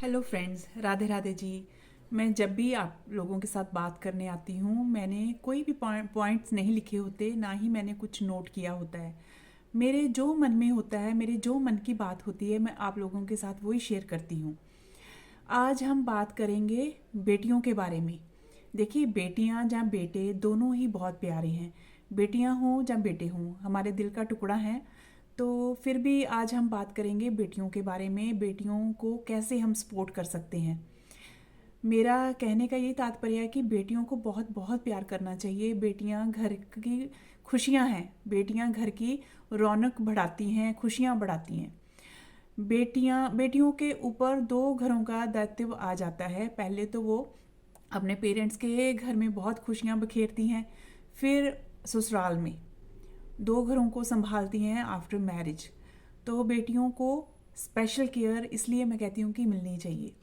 Hello friends, Radhe Radhe ji. मैं जब भी आप लोगों के साथ बात करने आती हूँ, मैंने कोई भी पॉइंट्स नहीं लिखे होते, ना ही मैंने कुछ नोट किया होता है। मेरे जो मन में होता है, मेरे जो मन की बात होती है, मैं आप लोगों के साथ वही शेयर करती हूँ। आज हम बात करेंगे बेटियों के बारे में। देखिए, बेटियां या बेटे दोनों ही बहुत प्यारे हैं। बेटियां हों या बेटे हों, हमारे दिल का टुकड़ा हैं। तो फिर भी आज हम बात करेंगे बेटियों के बारे में, बेटियों को कैसे हम सपोर्ट कर सकते हैं। मेरा कहने का ये तात्पर्य है कि बेटियों को बहुत बहुत प्यार करना चाहिए। बेटियां घर की खुशियां हैं, बेटियां घर की रौनक बढ़ाती हैं, खुशियां बढ़ाती हैं। बेटियों के ऊपर दो घरों का दायित्व आ जाता है। पहले तो वो अपने पेरेंट्स के घर में बहुत खुशियां बखेरती हैं, फिर ससुराल में दो घरों को संभालती हैं आफ्टर मैरिज। तो बेटियों को स्पेशल केयर इसलिए मैं कहती हूँ कि मिलनी चाहिए।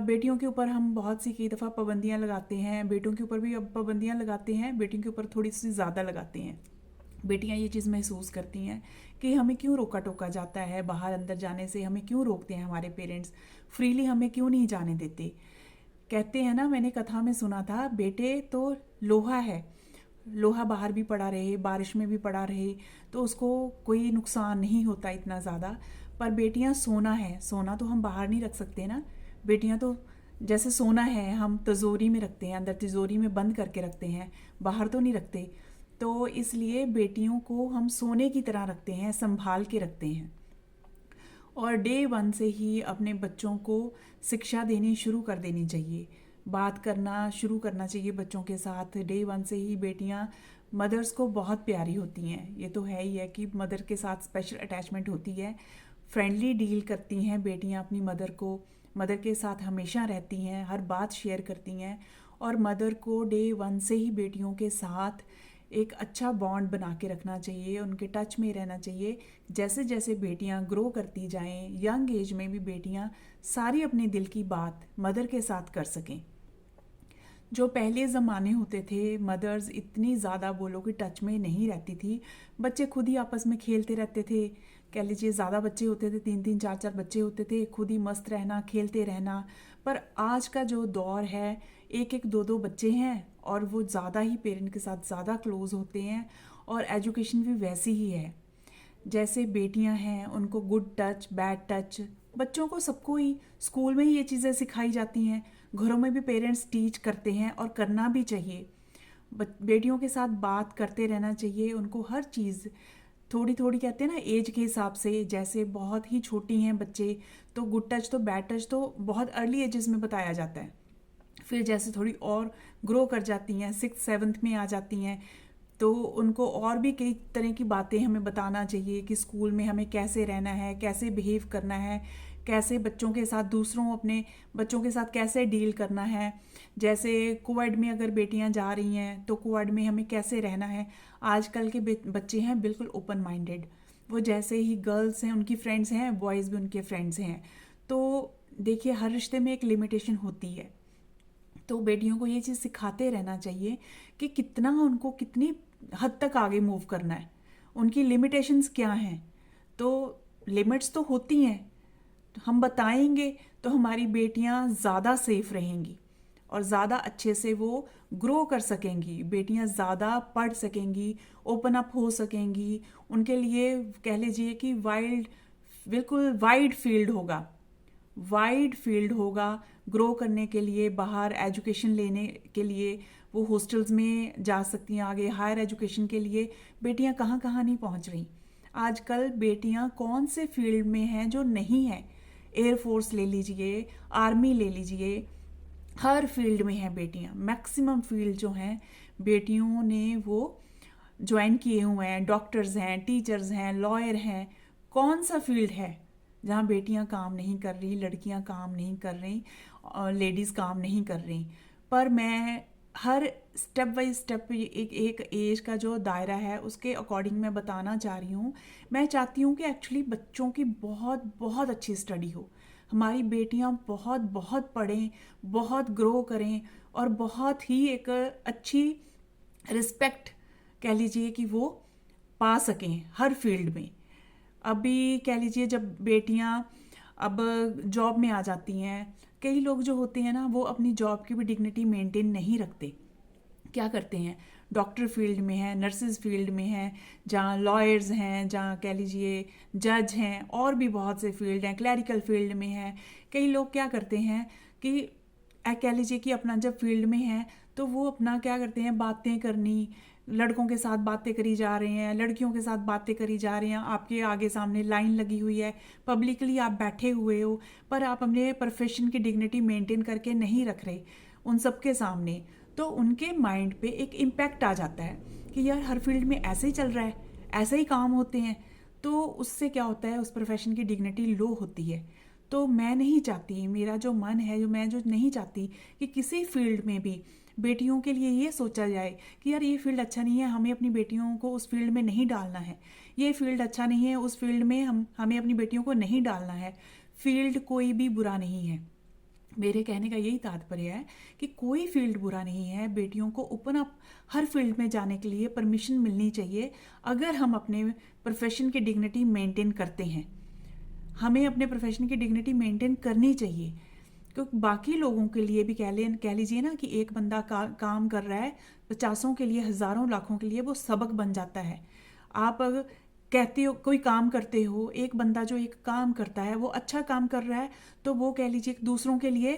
बेटियों के ऊपर हम बहुत सी कई दफ़ा पाबंदियाँ लगाते हैं, बेटों के ऊपर भी अब पाबंदियाँ लगाते हैं, बेटियों के ऊपर थोड़ी सी ज़्यादा लगाते हैं। बेटियां ये चीज़ महसूस करती हैं कि हमें क्यों रोका टोका जाता है, बाहर अंदर जाने से हमें क्यों रोकते हैं हमारे पेरेंट्स, फ्रीली हमें क्यों नहीं जाने देते। कहते हैं ना, मैंने कथा में सुना था, बेटे तो लोहा है, लोहा बाहर भी पड़ा रहे, बारिश में भी पड़ा रहे तो उसको कोई नुकसान नहीं होता इतना ज़्यादा। पर बेटियां सोना है, सोना तो हम बाहर नहीं रख सकते ना। बेटियां तो जैसे सोना है, हम तिजोरी में रखते हैं, अंदर तिजोरी में बंद करके रखते हैं, बाहर तो नहीं रखते। तो इसलिए बेटियों को हम सोने की तरह रखते हैं, संभाल के रखते हैं। और डे वन से ही अपने बच्चों को शिक्षा देनी शुरू कर देनी चाहिए, बात करना शुरू करना चाहिए बच्चों के साथ। डे वन से ही बेटियां मदर्स को बहुत प्यारी होती हैं, ये तो है ही है कि मदर के साथ स्पेशल अटैचमेंट होती है। फ्रेंडली डील करती हैं बेटियां अपनी मदर को, मदर के साथ हमेशा रहती हैं, हर बात शेयर करती हैं। और मदर को डे वन से ही बेटियों के साथ एक अच्छा बॉन्ड बना के रखना चाहिए, उनके टच में रहना चाहिए। जैसे जैसे बेटियां ग्रो करती जाएं, यंग एज में भी बेटियां सारी अपने दिल की बात मदर के साथ कर सकें। जो पहले ज़माने होते थे, मदर्स इतनी ज़्यादा बोलो कि टच में नहीं रहती थी, बच्चे खुद ही आपस में खेलते रहते थे। कह लीजिए ज़्यादा बच्चे होते थे, तीन तीन चार चार बच्चे होते थे, खुद ही मस्त रहना, खेलते रहना। पर आज का जो दौर है, एक एक दो दो बच्चे हैं और वो ज़्यादा ही पेरेंट के साथ ज़्यादा क्लोज होते हैं। और एजुकेशन भी वैसी ही है। जैसे बेटियां हैं, उनको गुड टच बैड टच, बच्चों को सबको ही स्कूल में ही ये चीज़ें सिखाई जाती हैं, घरों में भी पेरेंट्स टीच करते हैं और करना भी चाहिए। बेटियों के साथ बात करते रहना चाहिए, उनको हर चीज़ थोड़ी थोड़ी कहते हैं ना एज के हिसाब से। जैसे बहुत ही छोटी हैं बच्चे तो गुड टच तो बैड टच तो बहुत अर्ली एजेस में बताया जाता है। फिर जैसे थोड़ी और ग्रो कर जाती हैं, सिक्स सेवन्थ में आ जाती हैं, तो उनको और भी कई तरह की बातें हमें बताना चाहिए कि स्कूल में हमें कैसे रहना है, कैसे बिहेव करना है, कैसे बच्चों के साथ, दूसरों अपने बच्चों के साथ कैसे डील करना है। जैसे कोएड में अगर बेटियां जा रही हैं तो कोएड में हमें कैसे रहना है। आजकल के बच्चे हैं बिल्कुल ओपन माइंडेड, वो जैसे ही गर्ल्स हैं उनकी फ्रेंड्स हैं, बॉयज़ भी उनके फ्रेंड्स हैं। तो देखिए, हर रिश्ते में एक लिमिटेशन होती है। तो बेटियों को ये चीज़ सिखाते रहना चाहिए कि कितना उनको कितनी हद तक आगे मूव करना है, उनकी लिमिटेशंस क्या हैं। तो लिमिट्स तो होती हैं, तो हम बताएंगे तो हमारी बेटियां ज़्यादा सेफ रहेंगी और ज़्यादा अच्छे से वो ग्रो कर सकेंगी। बेटियां ज़्यादा पढ़ सकेंगी, ओपन अप हो सकेंगी। उनके लिए कह लीजिए कि बिल्कुल वाइड फील्ड होगा, वाइड फील्ड होगा ग्रो करने के लिए। बाहर एजुकेशन लेने के लिए वो हॉस्टल्स में जा सकती हैं, आगे हायर एजुकेशन के लिए बेटियां कहाँ कहाँ नहीं पहुंच रही। आजकल बेटियां कौन से फील्ड में हैं जो नहीं है, एयरफोर्स ले लीजिए, आर्मी ले लीजिए, हर फील्ड में हैं बेटियां। मैक्सिमम फील्ड जो हैं बेटियों ने वो ज्वाइन किए हुए हैं। डॉक्टर्स हैं, टीचर्स हैं, लॉयर हैं। कौन सा फील्ड है जहाँ बेटियां काम नहीं कर रही, लड़कियां काम नहीं कर रही, लेडीज़ काम नहीं कर रही। पर मैं हर स्टेप बाय स्टेप एक एक एज का जो दायरा है उसके अकॉर्डिंग मैं बताना चाह रही हूँ। मैं चाहती हूँ कि एक्चुअली बच्चों की बहुत बहुत अच्छी स्टडी हो, हमारी बेटियां बहुत बहुत पढ़ें, बहुत ग्रो करें और बहुत ही एक अच्छी रिस्पेक्ट कह लीजिए कि वो पा सकें हर फील्ड में। अभी कह लीजिए जब बेटियां अब जॉब में आ जाती हैं। कई लोग जो होते हैं ना, वो अपनी जॉब की भी डिग्निटी मेंटेन नहीं रखते। क्या करते हैं, डॉक्टर फील्ड में है, नर्सिस फील्ड में है, जहाँ लॉयर्स हैं, जहाँ कह लीजिए जज हैं, और भी बहुत से फील्ड हैं, क्लैरिकल फील्ड में है। कई लोग क्या करते हैं कि कह लीजिए कि अपना जब फील्ड में है तो वो अपना क्या करते हैं, बातें करनी, लड़कों के साथ बातें करी जा रहे हैं, लड़कियों के साथ बातें करी जा रही हैं, आपके आगे सामने लाइन लगी हुई है, पब्लिकली आप बैठे हुए हो, पर आप अपने प्रोफेशन की डिग्निटी मेंटेन करके नहीं रख रहे उन सबके सामने। तो उनके माइंड पे एक इम्पैक्ट आ जाता है कि यार हर फील्ड में ऐसे ही चल रहा है, ऐसे ही काम होते हैं। तो उससे क्या होता है, उस प्रोफेशन की डिग्निटी लो होती है। तो मैं नहीं चाहती, मेरा जो मन है, जो नहीं चाहती कि किसी फील्ड में भी बेटियों के लिए ये सोचा जाए कि यार ये फील्ड अच्छा नहीं है, हमें अपनी बेटियों को उस फील्ड में नहीं डालना है। ये फील्ड अच्छा नहीं है, उस फील्ड में हमें अपनी बेटियों को नहीं डालना है। फील्ड कोई भी बुरा नहीं है। मेरे कहने का यही तात्पर्य है कि कोई फील्ड बुरा नहीं है। बेटियों को ओपन अप हर फील्ड में जाने के लिए परमिशन मिलनी चाहिए, अगर हम अपने प्रोफेशन की डिग्निटी मेंटेन करते हैं। हमें अपने प्रोफेशन की डिग्निटी मेंटेन करनी चाहिए, क्योंकि बाकी लोगों के लिए भी कह लीजिए ना कि एक बंदा काम कर रहा है, पचासों के लिए, हज़ारों, लाखों के लिए वो सबक बन जाता है। आप अगर कहते हो कोई काम करते हो, एक बंदा जो एक काम करता है वो अच्छा काम कर रहा है, तो वो कह लीजिए दूसरों के लिए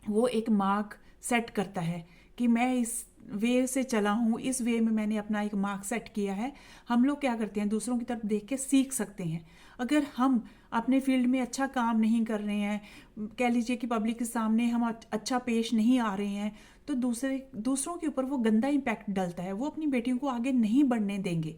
वो एक मार्क सेट करता है कि मैं इस वे से चला हूँ, इस वे में मैंने अपना एक मार्क सेट किया है। हम लोग क्या करते हैं, दूसरों की तरफ देख के सीख सकते हैं। अगर हम अपने फील्ड में अच्छा काम नहीं कर रहे हैं, कह लीजिए कि पब्लिक के सामने हम अच्छा पेश नहीं आ रहे हैं, तो दूसरों के ऊपर वो गंदा इम्पैक्ट डलता है, वो अपनी बेटियों को आगे नहीं बढ़ने देंगे।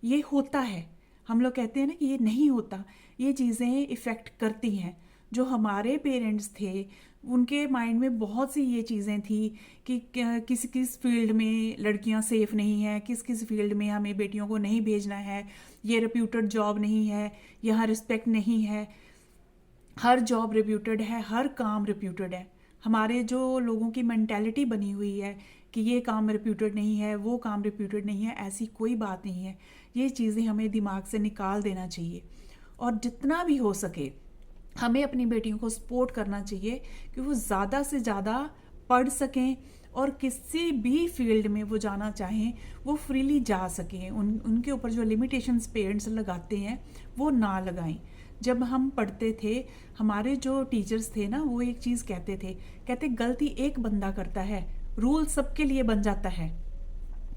ये होता है, हम लोग कहते हैं ना कि ये नहीं होता, ये चीज़ें इफ़ेक्ट करती हैं। जो हमारे पेरेंट्स थे, उनके माइंड में बहुत सी ये चीज़ें थी कि किस किस फील्ड में लड़कियां सेफ़ नहीं हैं, किस किस फील्ड में हमें बेटियों को नहीं भेजना है, ये रेप्यूटेड जॉब नहीं है, यहाँ रिस्पेक्ट नहीं है। हर जॉब रेप्यूटेड है, हर काम रेप्यूटेड है। हमारे जो लोगों की मेंटालिटी बनी हुई है कि ये काम रेप्यूटेड नहीं है, वो काम रेप्यूटेड नहीं है, ऐसी कोई बात नहीं है। ये चीज़ें हमें दिमाग से निकाल देना चाहिए, और जितना भी हो सके हमें अपनी बेटियों को सपोर्ट करना चाहिए कि वो ज़्यादा से ज़्यादा पढ़ सकें, और किसी भी फील्ड में वो जाना चाहें वो फ्रीली जा सकें। उनके ऊपर जो लिमिटेशंस पेरेंट्स लगाते हैं वो ना लगाएं। जब हम पढ़ते थे, हमारे जो टीचर्स थे ना, वो एक चीज़ कहते गलती एक बंदा करता है, रूल सबके लिए बन जाता है।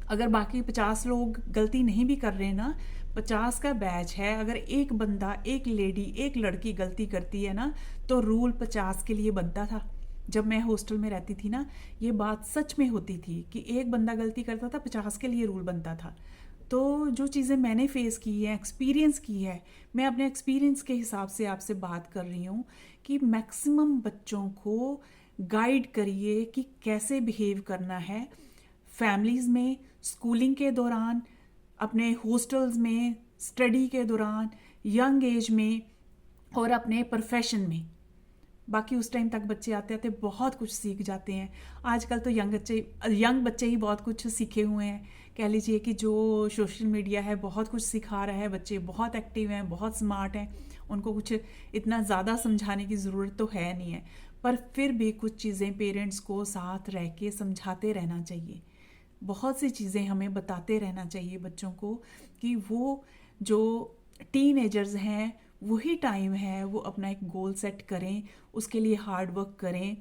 अगर बाकी 50 लोग गलती नहीं भी कर रहे ना, 50 का बैच है, अगर एक बंदा, एक लेडी, एक लड़की गलती करती है ना, तो रूल 50 के लिए बनता था। जब मैं हॉस्टल में रहती थी ना, ये बात सच में होती थी कि एक बंदा गलती करता था, 50 के लिए रूल बनता था। तो जो चीज़ें मैंने फेस की है, एक्सपीरियंस की है, मैं अपने एक्सपीरियंस के हिसाब से आपसे बात कर रही हूँ कि मैक्सिमम बच्चों को गाइड करिए कि कैसे बिहेव करना है फैमिलीज़ में, स्कूलिंग के दौरान, अपने हॉस्टल्स में, स्टडी के दौरान, यंग एज में, और अपने प्रोफेशन में। बाकी उस टाइम तक बच्चे आते आते बहुत कुछ सीख जाते हैं। आजकल तो यंग बच्चे ही बहुत कुछ सीखे हुए हैं। कह लीजिए कि जो सोशल मीडिया है बहुत कुछ सिखा रहा है, बच्चे बहुत एक्टिव हैं, बहुत स्मार्ट हैं, उनको कुछ इतना ज़्यादा समझाने की ज़रूरत तो है नहीं है। पर फिर भी कुछ चीज़ें पेरेंट्स को साथ रह के समझाते रहना चाहिए। बहुत सी चीज़ें हमें बताते रहना चाहिए बच्चों को कि वो जो टीनेजर्स हैं, वही टाइम है वो अपना एक गोल सेट करें, उसके लिए हार्ड वर्क करें,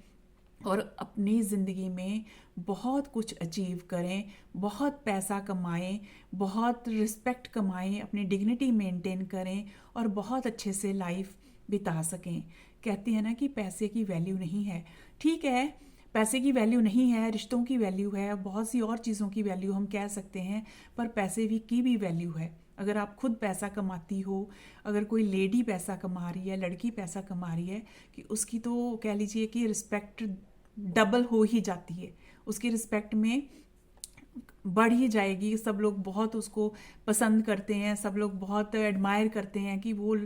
और अपनी ज़िंदगी में बहुत कुछ अचीव करें, बहुत पैसा कमाएं, बहुत रिस्पेक्ट कमाएं, अपनी डिग्निटी मेंटेन करें, और बहुत अच्छे से लाइफ बिता सकें। कहते हैं ना कि पैसे की वैल्यू नहीं है। ठीक है, पैसे की वैल्यू नहीं है, रिश्तों की वैल्यू है, बहुत सी और चीज़ों की वैल्यू हम कह सकते हैं, पर पैसे की भी वैल्यू है। अगर आप खुद पैसा कमाती हो, अगर कोई लेडी पैसा कमा रही है, लड़की पैसा कमा रही है, कि उसकी तो कह लीजिए कि रिस्पेक्ट डबल हो ही जाती है, उसकी रिस्पेक्ट में बढ़ ही जाएगी। सब लोग बहुत उसको पसंद करते हैं, सब लोग बहुत एडमायर करते हैं कि वो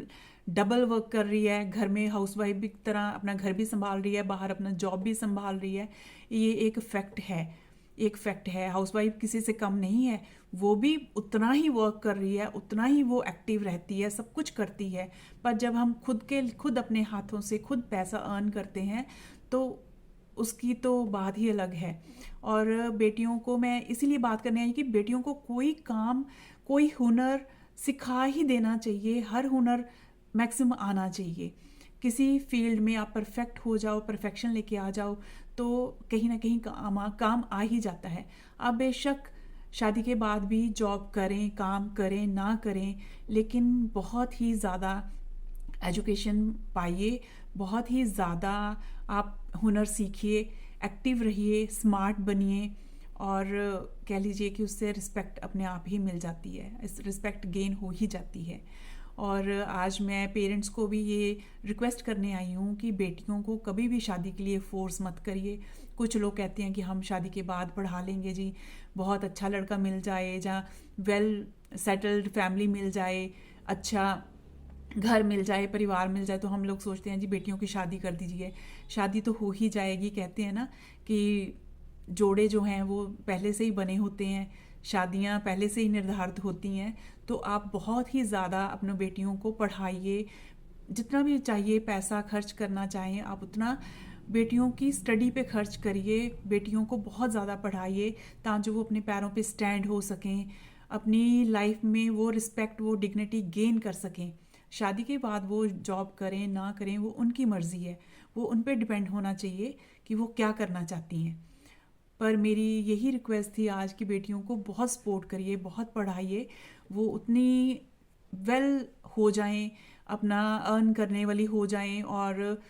डबल वर्क कर रही है, घर में हाउसवाइफ की तरह अपना घर भी संभाल रही है, बाहर अपना जॉब भी संभाल रही है। ये एक फैक्ट है। एक फैक्ट है। हाउसवाइफ किसी से कम नहीं है, वो भी उतना ही वर्क कर रही है, उतना ही वो एक्टिव रहती है, सब कुछ करती है। पर जब हम खुद अपने हाथों से खुद पैसा अर्न करते हैं तो उसकी तो बात ही अलग है। और बेटियों को मैं इसीलिए बात करने आई कि बेटियों को कोई काम, कोई हुनर सिखा ही देना चाहिए। हर हुनर मैक्सिमम आना चाहिए। किसी फील्ड में आप परफेक्ट हो जाओ, परफेक्शन लेके आ जाओ, तो कहीं ना कहीं काम आ ही जाता है। आप बेशक शादी के बाद भी जॉब करें, काम करें, ना करें, लेकिन बहुत ही ज़्यादा एजुकेशन पाइए, बहुत ही ज़्यादा आप हुनर सीखिए, एक्टिव रहिए, स्मार्ट बनिए, और कह लीजिए कि उससे रिस्पेक्ट अपने आप ही मिल जाती है, इस रिस्पेक्ट गेन हो ही जाती है। और आज मैं पेरेंट्स को भी ये रिक्वेस्ट करने आई हूँ कि बेटियों को कभी भी शादी के लिए फोर्स मत करिए। कुछ लोग कहते हैं कि हम शादी के बाद पढ़ा लेंगे जी, बहुत अच्छा लड़का मिल जाए, जहाँ वेल सेटल्ड फैमिली मिल जाए, अच्छा घर मिल जाए, परिवार मिल जाए, तो हम लोग सोचते हैं जी बेटियों की शादी कर दीजिए। शादी तो हो ही जाएगी, कहते हैं ना कि जोड़े जो हैं वो पहले से ही बने होते हैं, शादियां पहले से ही निर्धारित होती हैं। तो आप बहुत ही ज़्यादा अपने बेटियों को पढ़ाइए, जितना भी चाहिए पैसा खर्च करना चाहें आप उतना बेटियों की स्टडी पे खर्च करिए, बेटियों को बहुत ज़्यादा पढ़ाइए ताकि वो अपने पैरों पे स्टैंड हो सकें, अपनी लाइफ में वो रिस्पेक्ट, वो डिग्निटी गेन कर सकें। शादी के बाद वो जॉब करें ना करें वो उनकी मर्ज़ी है, वो उन पे डिपेंड होना चाहिए कि वो क्या करना चाहती हैं। पर मेरी यही रिक्वेस्ट थी आज की बेटियों को बहुत सपोर्ट करिए, बहुत पढ़ाइए, वो उतनी वेल हो जाएं, अपना अर्न करने वाली हो जाएं, और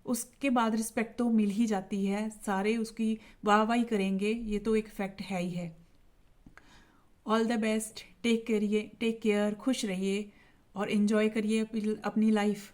उसके बाद रिस्पेक्ट तो मिल ही जाती है, सारे उसकी वाहवाही करेंगे, ये तो एक फैक्ट है ही है। All the best, take care, खुश रहिए और इन्जॉय करिए अपनी लाइफ।